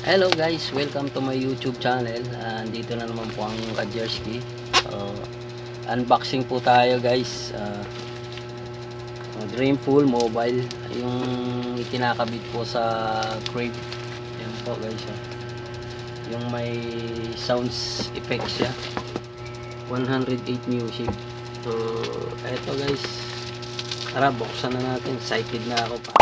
Hello guys, welcome to my YouTube channel. Andito na naman po ang Kajerski. Unboxing po tayo guys. Dreamful mobile, yung itinakabit po sa crib. Yan po guys. Yung may sounds effects siya. 108 music. So, eto guys. Tara, buksan na natin. Excited na ako pa.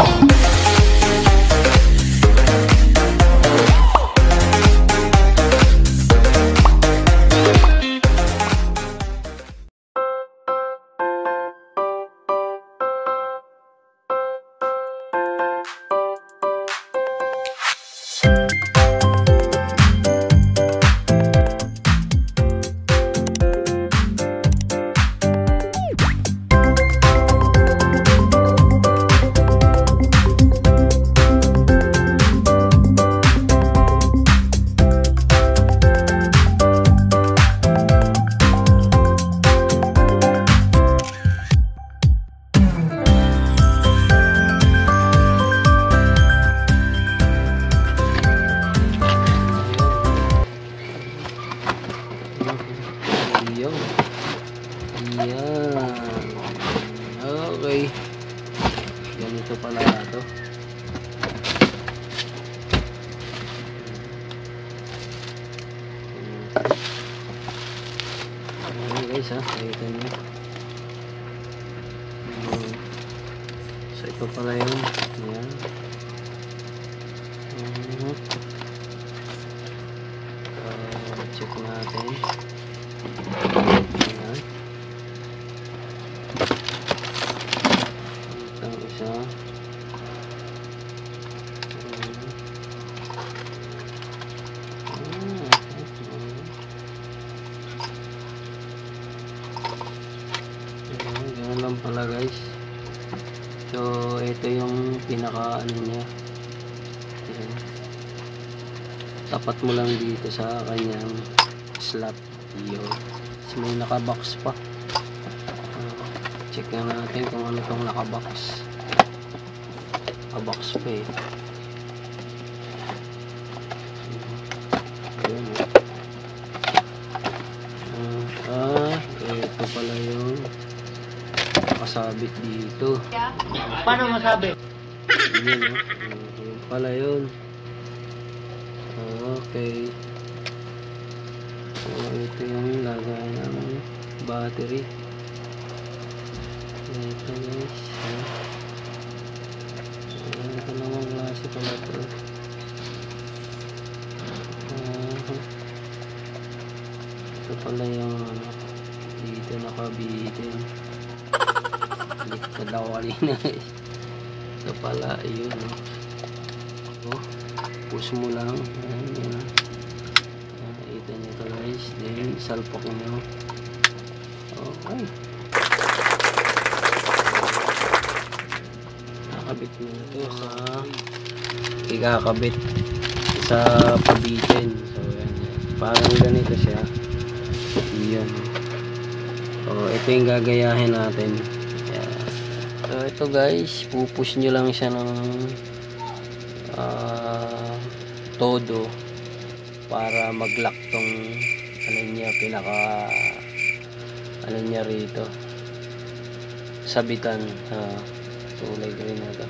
Yan. Okay. Ganito pala ito. Ayan guys ha. Nakita nyo. So ito pala yun. Ayan. Check natin. Ganun lang pala guys. So ito yung pinaka ano niya. Ayan. Tapat mo lang dito sa kanyang slot. Iyo. May nakabox pa. Check na natin kung ano tong nakabox. Nakabox pa eh. Ito pala yung nakasabit dito. Paano masabi? Yun, yun pala yun. Okay. So ito yung lagay ng battery. Ito guys. Ito naman klase pala ito. Ito pala yung dito nakabitin. Baliktad ako kanina. Ito pala yun. Push mo lang. Ayan. Ito nyo ito guys. Then salpok nyo. Okay. Nakabit nyo ito sa ikakabit sa pabitin. So yan. Parang ganito siya. Yan. So ito yung gagayahin natin. Yan. So ito guys, pupush nyo lang siya ng todo para mag-lock tong ano niya, pinaka ano niya rito, sabitan. Kulay green na ito.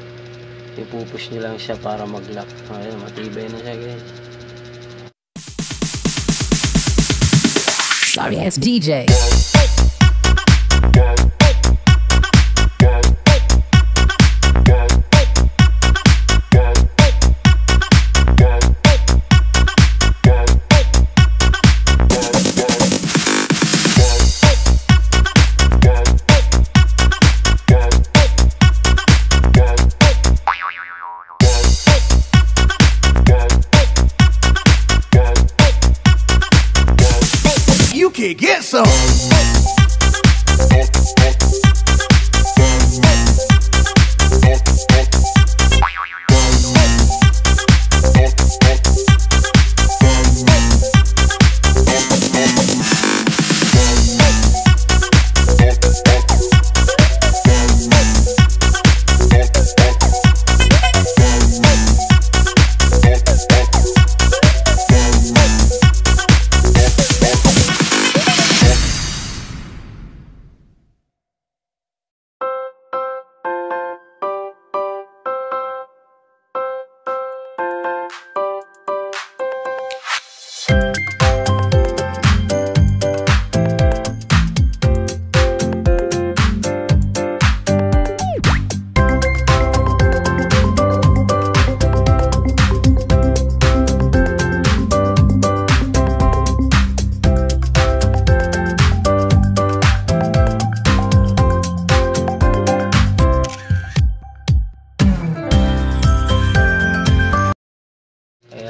Ipupush nyo lang siya para mag-lock. Ayan, matibay na siya guys. Sorry, it's DJ. You can get some.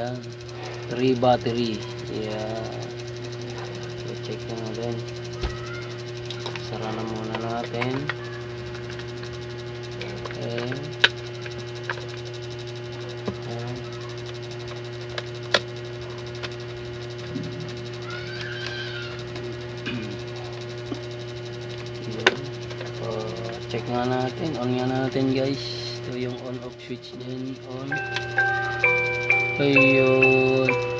Yan. 3 battery. Yan. So, check na natin. Sara na muna natin. Okay. Yan. Check nga natin, on nga natin guys. Ito yung on off switch din, on. Ayun.